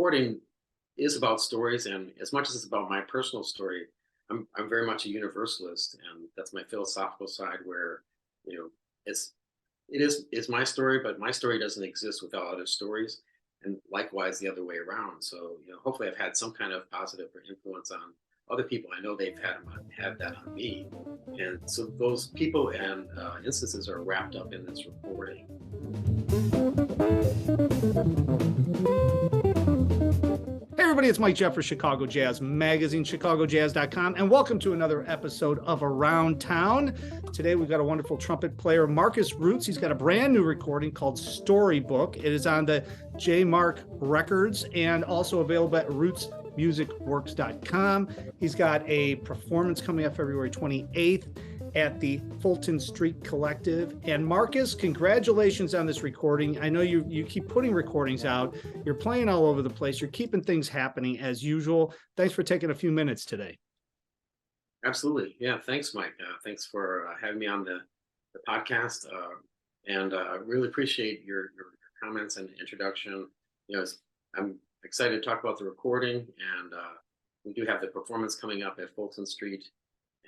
recording is about stories, and as much as it's about my personal story, I'm very much a universalist, and that's my philosophical side. Where you know, it's my story, but my story doesn't exist without other stories, and likewise the other way around. So hopefully I've had some kind of positive or influence on other people. I know they've had that on me, and so those people and instances are wrapped up in this recording. Hey everybody, it's Mike Jeff for Chicago Jazz Magazine, ChicagoJazz.com, and welcome to another episode of Around Town. Today we've got a wonderful trumpet player, Markus Rutz. He's got a brand new recording called Storybook. It is on the J Mark Records and also available at rootsmusicworks.com. He's got a performance coming up February 28th at the Fulton Street Collective. And Markus, congratulations on this recording. I know you keep putting recordings out. You're playing all over the place. You're keeping things happening as usual. Thanks for taking a few minutes today. Absolutely. Yeah. Thanks, Mike. Thanks for having me on the podcast. And I really appreciate your comments and introduction. I'm excited to talk about the recording, and we do have the performance coming up at Fulton Street.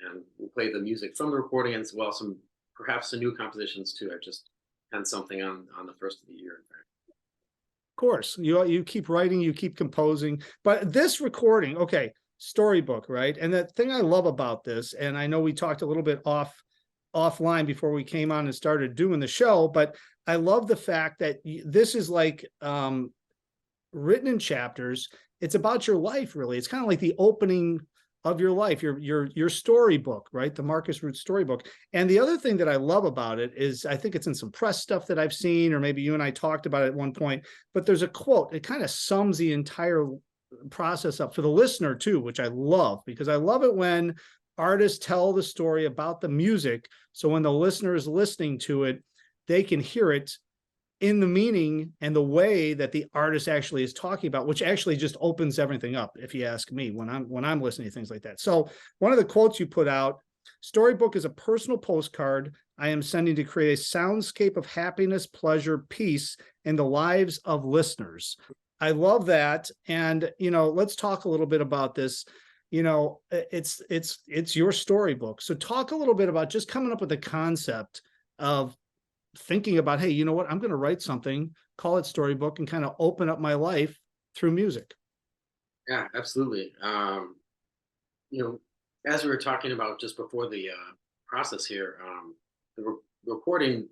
And we'll play the music from the recording as well, perhaps some new compositions too. I just had something on the first of the year, in fact. Of course, you keep writing, you keep composing, but this recording, okay, Storybook, right? And the thing I love about this, and I know we talked a little bit offline before we came on and started doing the show, but I love the fact that this is like written in chapters. It's about your life, really. It's kind of like the opening of your life, your storybook, right? The Markus Rutz storybook. And the other thing that I love about it is, I think it's in some press stuff that I've seen, or maybe you and I talked about it at one point, but there's a quote. It kind of sums the entire process up for the listener too, which I love, because I love it when artists tell the story about the music. So when the listener is listening to it, they can hear it in the meaning and the way that the artist actually is talking about, which actually just opens everything up, if you ask me, when I'm listening to things like that. So one of the quotes you put out, Storybook is a personal postcard I am sending to create a soundscape of happiness, pleasure, peace in the lives of listeners. I love that. And, let's talk a little bit about this. It's your storybook. So talk a little bit about just coming up with the concept of thinking about, hey, you know what, I'm going to write something, call it Storybook, and kind of open up my life through music. Yeah, absolutely. As we were talking about just before the process here, the recording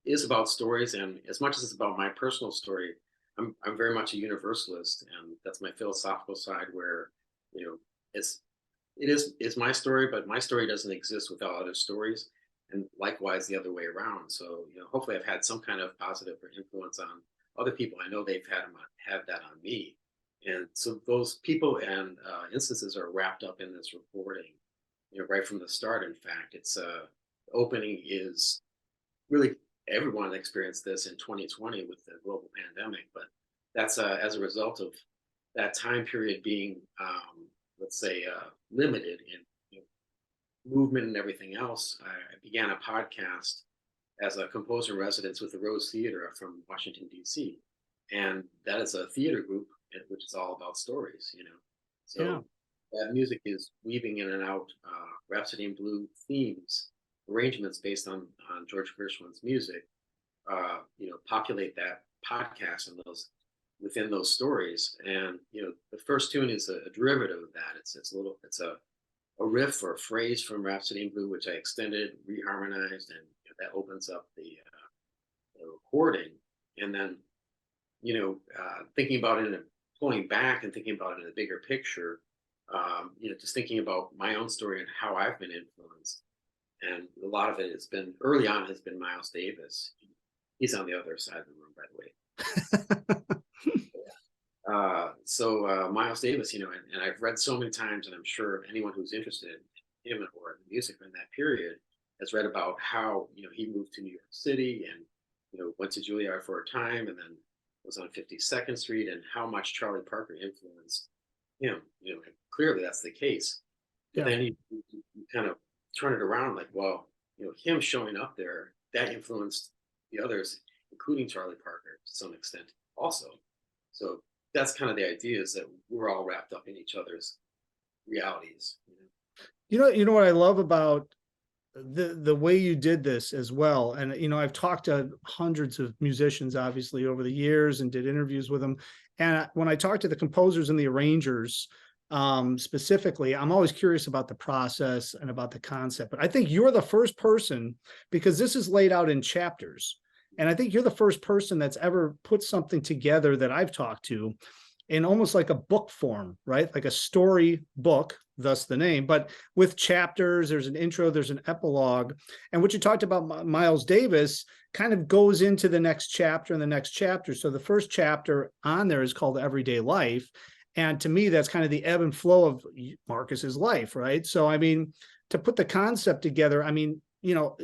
is about stories, and as much as it's about my personal story, I'm very much a universalist, and that's my philosophical side. Where it's my story, but my story doesn't exist without other stories, and likewise the other way around. So hopefully I've had some kind of positive or influence on other people. I know they've had that on me, and so those people and instances are wrapped up in this recording, right from the start. In fact, it's opening is really, everyone experienced this in 2020 with the global pandemic, but that's as a result of that time period being let's say limited in movement and everything else. I began a podcast as a composer in residence with the Rose Theater from Washington, D.C. And that is a theater group which is all about stories, So Yeah. That music is weaving in and out Rhapsody in Blue themes, arrangements based on George Gershwin's music, populate that podcast and within those stories. And, the first tune is a derivative of that. It's a riff or a phrase from Rhapsody in Blue, which I extended, reharmonized, and that opens up the recording. And then, thinking about it and pulling back and thinking about it in a bigger picture, just thinking about my own story and how I've been influenced. And a lot of it has been Miles Davis. He's on the other side of the room, by the way. Miles Davis, and I've read so many times, and I'm sure anyone who's interested in him or in the music in that period has read about how, he moved to New York City and, went to Juilliard for a time and then was on 52nd Street, and how much Charlie Parker influenced him. And clearly that's the case. Yeah. But then you kind of turn it around, like, well, him showing up there, that influenced the others, including Charlie Parker to some extent also. So that's kind of the idea, is that we're all wrapped up in each other's realities. You know what I love about the way you did this as well. And, you know, I've talked to hundreds of musicians, obviously, over the years and did interviews with them. And when I talk to the composers and the arrangers, specifically, I'm always curious about the process and about the concept. But I think you're the first person, because this is laid out in chapters. And I think you're the first person that's ever put something together that I've talked to in almost like a book form, right? Like a story book, thus the name, but with chapters. There's an intro, there's an epilogue. And what you talked about, Miles Davis, kind of goes into the next chapter and the next chapter. So the first chapter on there is called Everyday Life. And to me, that's kind of the ebb and flow of Markus's life, right? So, I mean, to put the concept together, I mean, you know,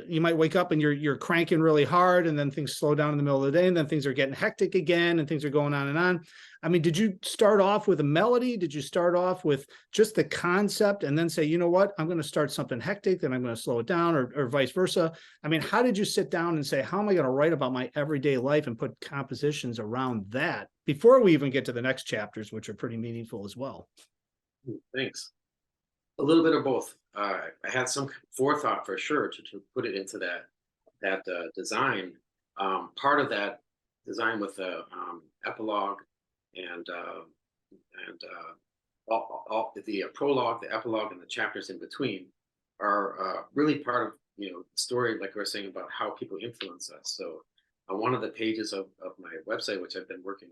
you might wake up and you're cranking really hard, and then things slow down in the middle of the day, and then things are getting hectic again, and things are going on and on. I mean, did you start off with a melody? Did you start off with just the concept and then say, you know what, I'm going to start something hectic, then I'm going to slow it down, or vice versa? I mean, how did you sit down and say, how am I going to write about my everyday life and put compositions around that before we even get to the next chapters, which are pretty meaningful as well? Thanks. A little bit of both. I had some forethought for sure to put it into that design. Part of that design with the epilogue and all the prologue, the epilogue, and the chapters in between are really part of, you know, the story, like we were saying, about how people influence us. So on one of the pages of my website, which I've been working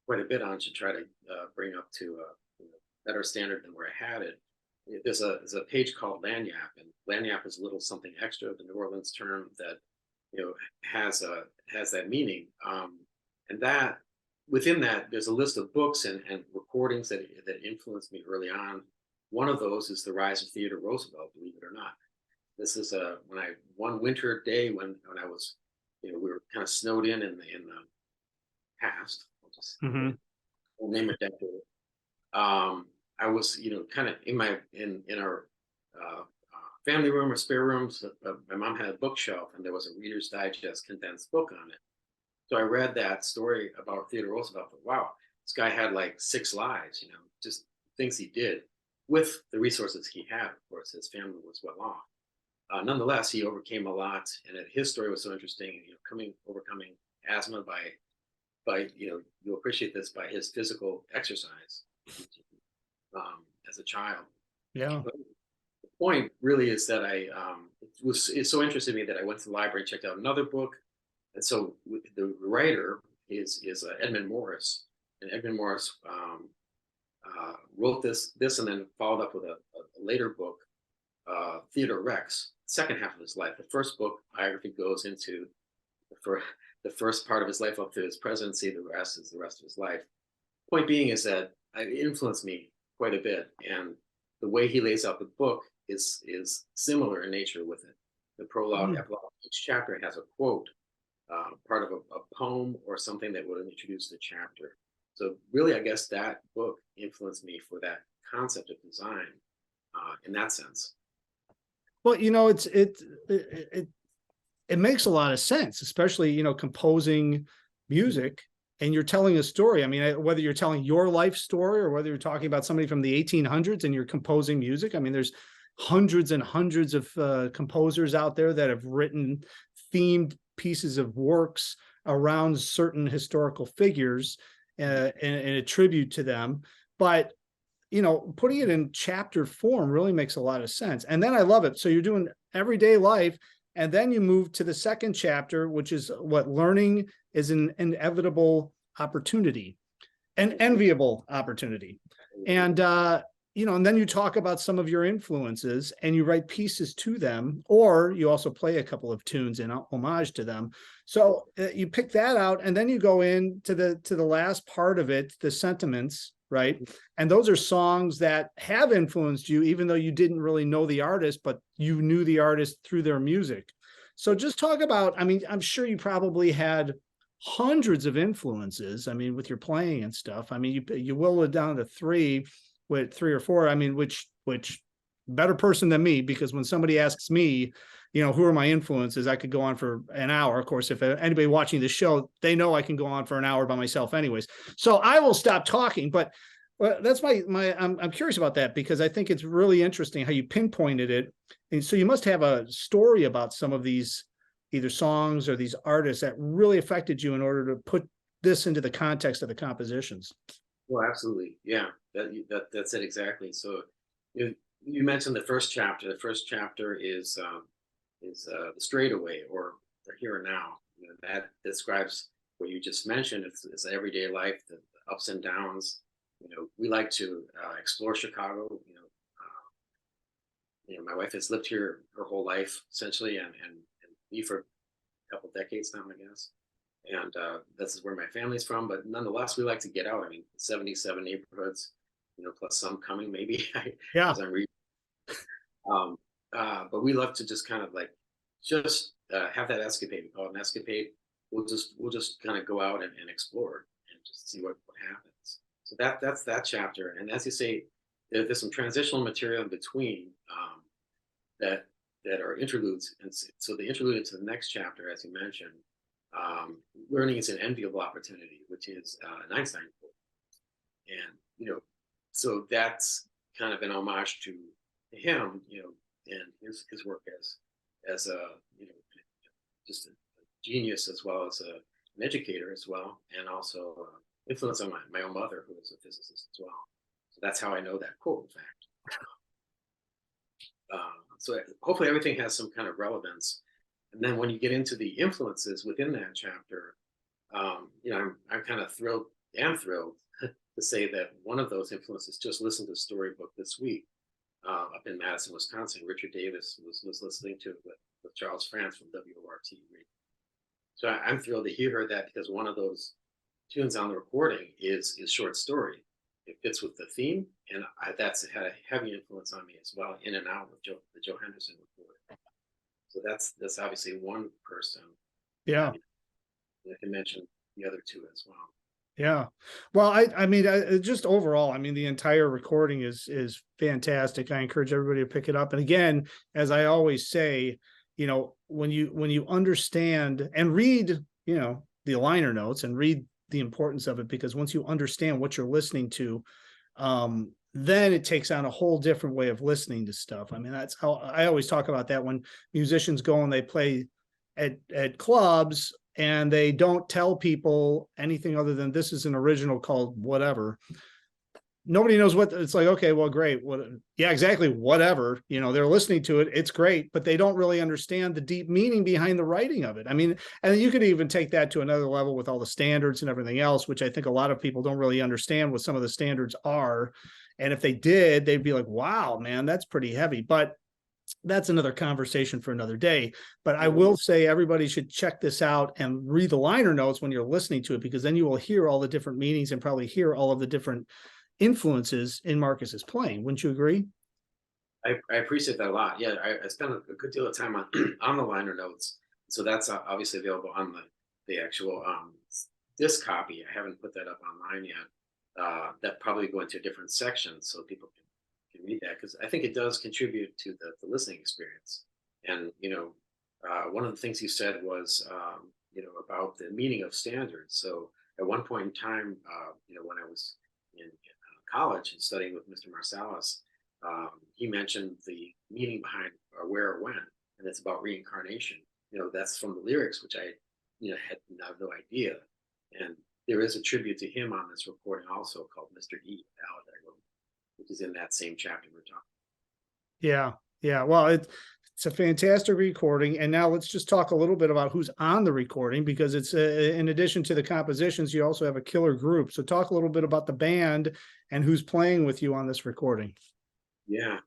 quite a bit on to try to bring up to a better standard than where I had it, there's a page called Lagniappe, and Lagniappe is a little something extra, the New Orleans term that, you know, has that meaning, and that within that there's a list of books and recordings that influenced me early on. One of those is The Rise of Theodore Roosevelt, believe it or not. This is one winter day when I was, you know, we were kind of snowed in the past. I'll just we'll name it that day. I was, you know, kind of in our family room or spare rooms. My mom had a bookshelf, and there was a Reader's Digest condensed book on it. So I read that story about Theodore Roosevelt. But wow, this guy had like 6 lives, you know, just things he did with the resources he had. Of course, his family was well off. Nonetheless, he overcame a lot, and his story was so interesting. You know, overcoming asthma by you know, you'll appreciate this, by his physical exercise. As a child. Yeah. But the point really is that it's so interested me that I went to the library and checked out another book. And so the writer is Edmund Morris, and Edmund Morris wrote this and then followed up with a later book, Theodore Rex, second half of his life. The first book biography goes into the first part of his life up to his presidency. The rest is the rest of his life. Point being is that it influenced me quite a bit, and the way he lays out the book is similar in nature with it. The prologue, epilogue, each chapter has a quote, part of a poem or something that would introduce the chapter. So really, I guess that book influenced me for that concept of design, in that sense. Well, you know, it makes a lot of sense, especially, you know, composing music and you're telling a story. I mean, whether you're telling your life story or whether you're talking about somebody from the 1800s and you're composing music. I mean, there's hundreds and hundreds of composers out there that have written themed pieces of works around certain historical figures and a tribute to them. But, you know, putting it in chapter form really makes a lot of sense. And then I love it. So you're doing everyday life, and then you move to the second chapter, which is what learning is an inevitable opportunity, an enviable opportunity. And, you know, and then you talk about some of your influences and you write pieces to them, or you also play a couple of tunes in homage to them. So you pick that out, and then you go into the last part of it, the sentiments, right? And those are songs that have influenced you, even though you didn't really know the artist, but you knew the artist through their music. So just talk about, I mean, I'm sure you probably had hundreds of influences. I mean, with your playing and stuff. I mean, you will it down to 3, with 3 or 4. I mean, which better person than me, because when somebody asks me, who are my influences? I could go on for an hour. Of course, if anybody watching the show, they know I can go on for an hour by myself anyways. So I will stop talking, but that's I'm curious about that, because I think it's really interesting how you pinpointed it. And so you must have a story about some of these either songs or these artists that really affected you in order to put this into the context of the compositions. Well, absolutely. Yeah, that's it exactly. So you mentioned the first chapter. The first chapter is the straightaway, or the here and now. That describes what you just mentioned. It's everyday life, the ups and downs. We like to explore Chicago. My wife has lived here her whole life essentially, and me for a couple decades now, I guess. And this is where my family's from. But nonetheless, we like to get out. I mean, 77 neighborhoods, plus some coming maybe Yeah. as I'm reading. Um, but we love to just kind of like just have that escapade. We call it an escapade. We'll just kind of go out and explore and just see what happens. So that's that chapter. And as you say, there's some transitional material in between that are interludes. And so the interlude into the next chapter, as you mentioned, learning is an enviable opportunity, which is an Einstein quote. And so that's kind of an homage to him, and his work as a just a genius, as well as an educator as well, and also influence on my own mother, who was a physicist as well. So that's how I know that quote, in fact. So hopefully everything has some kind of relevance. And then when you get into the influences within that chapter, I'm kind of thrilled to say that one of those influences just listened to Storybook this week up in Madison, Wisconsin. Richard Davis was listening to it with Charles France from WORT. So I'm thrilled that he heard that, because one of those tunes on the recording is Short Story. It fits with the theme, and that's had a heavy influence on me as well, In and Out with the Joe Henderson recording. So that's obviously one person. Yeah. I can mention the other two as well. Yeah. Well, I mean, just overall, I mean, the entire recording is fantastic. I encourage everybody to pick it up. And again, as I always say, when you understand and read, the liner notes and read the importance of it, because once you understand what you're listening to, then it takes on a whole different way of listening to stuff. I mean, that's how I always talk about that when musicians go and they play at clubs and they don't tell people anything other than this is an original called whatever. Nobody knows what it's like. Okay, well, great. What? Yeah, exactly. Whatever, they're listening to it. It's great, but they don't really understand the deep meaning behind the writing of it. I mean, and you could even take that to another level with all the standards and everything else, which I think a lot of people don't really understand what some of the standards are. And if they did, they'd be like, wow, man, that's pretty heavy. But that's another conversation for another day. But I will say everybody should check this out and read the liner notes when you're listening to it, because then you will hear all the different meanings and probably hear all of the different influences in Markus's playing. Wouldn't you agree? I appreciate that a lot. Yeah, I spent a good deal of time on on the liner notes. So that's obviously available on the actual disc copy. I haven't put that up online yet. That probably go into a different section so people can read that, because I think it does contribute to the listening experience. And one of the things you said was about the meaning of standards. So at one point in time, when I was in college and studying with Mr. Marsalis, he mentioned the meaning behind where or when, and it's about reincarnation. That's from the lyrics, which I had no idea. And there is a tribute to him on this recording also, called Mr. E, ballad I wrote, which is in that same chapter we're talking. Yeah. Yeah. Well, it's a fantastic recording. And now let's just talk a little bit about who's on the recording, because it's in addition to the compositions, you also have a killer group. So talk a little bit about the band and who's playing with you on this recording. Yeah.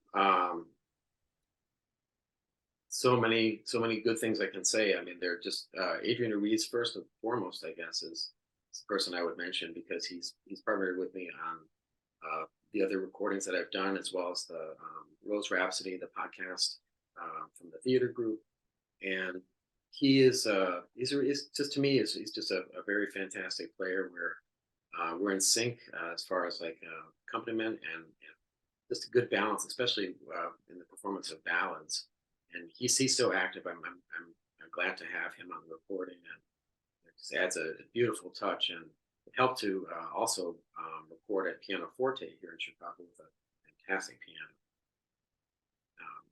So many good things I can say. I mean, they're just Adrian Ruiz, first and foremost, I guess, is the person I would mention, because he's partnered with me on the other recordings that I've done, as well as the Rose Rhapsody, the podcast from the theater group. And he is he's just, to me, he's just a very fantastic player. We're in sync as far as like accompaniment and just a good balance, especially in the performance of ballads. and he's so active. I'm glad to have him on the recording, and it just adds a beautiful touch, and it helped to also record at pianoforte here in Chicago with a fantastic piano.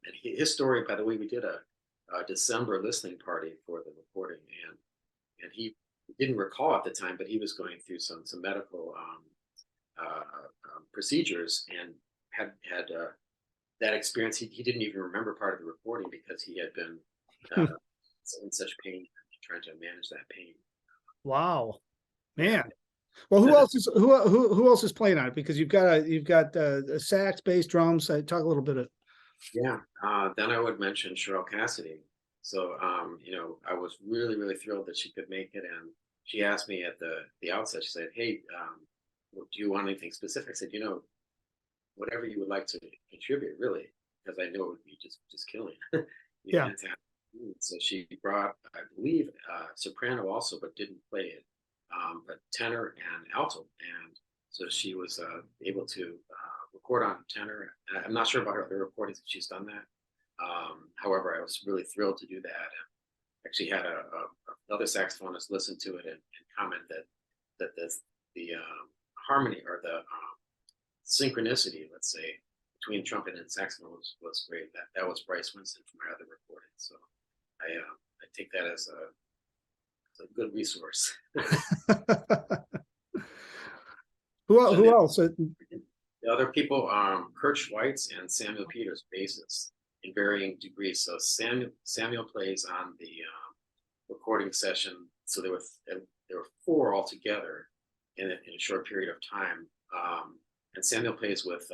And his story, by the way, we did a December listening party for the recording, and he didn't recall at the time, but he was going through some medical procedures, and had that experience. He didn't even remember part of the recording because he had been in such pain, trying to manage that pain. Wow, man. Well, who else is who else is playing on it? Because you've got a sax, bass, drums. Talk a little bit of. Yeah. Then I would mention Cheryl Cassidy. So I was really thrilled that she could make it, and she asked me at the outset. She said, "Hey, do you want anything specific?" I said, "Whatever you would like to contribute, really, because I know it would be just killing." Yeah. So she brought, I believe, soprano also, but didn't play it, but tenor and alto, and so she was able to record on tenor. I'm not sure about her other recordings if she's done that. However, I was really thrilled to do that, and actually had another saxophonist listen to it and comment that the harmony, or the synchronicity, let's say, between trumpet and saxophone was great. That was Bryce Winston from my other recording. So I take that as a good resource. Who else? The other people, Kurt Schweitz and Samuel Peters, bassists in varying degrees. So Samuel plays on the recording session. So there were four altogether in a short period of time. And Samuel plays with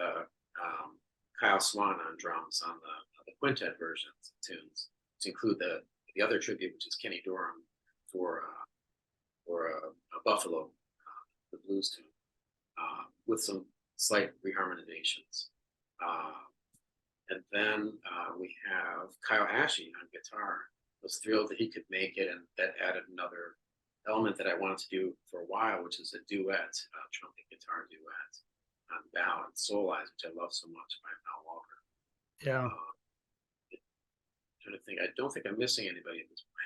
Kyle Swan on drums on the quintet versions of tunes, to include the other tribute, which is Kenny Dorham for a Buffalo, the blues tune, with some slight reharmonizations. And then we have Kyle Ashe on guitar. I was thrilled that he could make it, and that added another element that I wanted to do for a while, which is a duet, trumpet guitar duet on Bow and Soul Eyes, which I love so much, by Mal Walker. Yeah. Trying to think. I don't think I'm missing anybody at this point.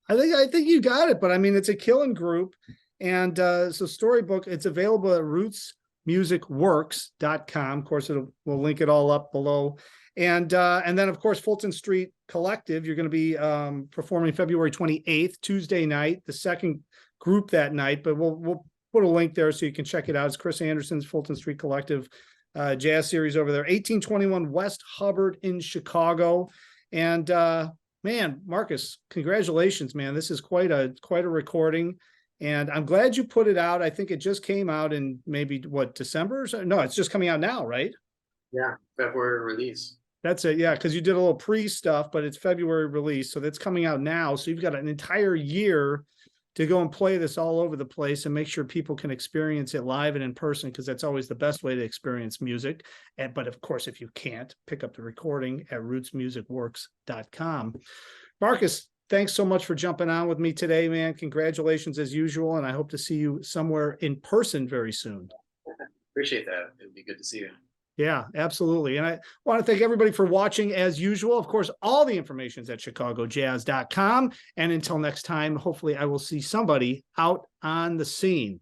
I think you got it, but I mean, it's a killing group. And so Storybook, it's available at rootsmusicworks.com. Of course, we'll link it all up below. And then, of course, Fulton Street Collective, you're going to be performing February 28th, Tuesday night, the second group that night. But we'll put a link there so you can check it out. It's Chris Anderson's Fulton Street Collective jazz series over there, 1821 West Hubbard in Chicago. And man, Markus, congratulations, man. This is quite a recording. And I'm glad you put it out. I think it just came out in maybe December? No, it's just coming out now, right? Yeah, February release. That's it. Yeah, because you did a little pre-stuff, but it's February release. So that's coming out now. So you've got an entire year to go and play this all over the place and make sure people can experience it live and in person, because that's always the best way to experience music. But of course, if you can't, pick up the recording at rootsmusicworks.com. Markus, thanks so much for jumping on with me today, man. Congratulations as usual. And I hope to see you somewhere in person very soon. Appreciate that. It would be good to see you. Yeah, absolutely. And I want to thank everybody for watching as usual. Of course, all the information is at chicagojazz.com. And until next time, hopefully I will see somebody out on the scene.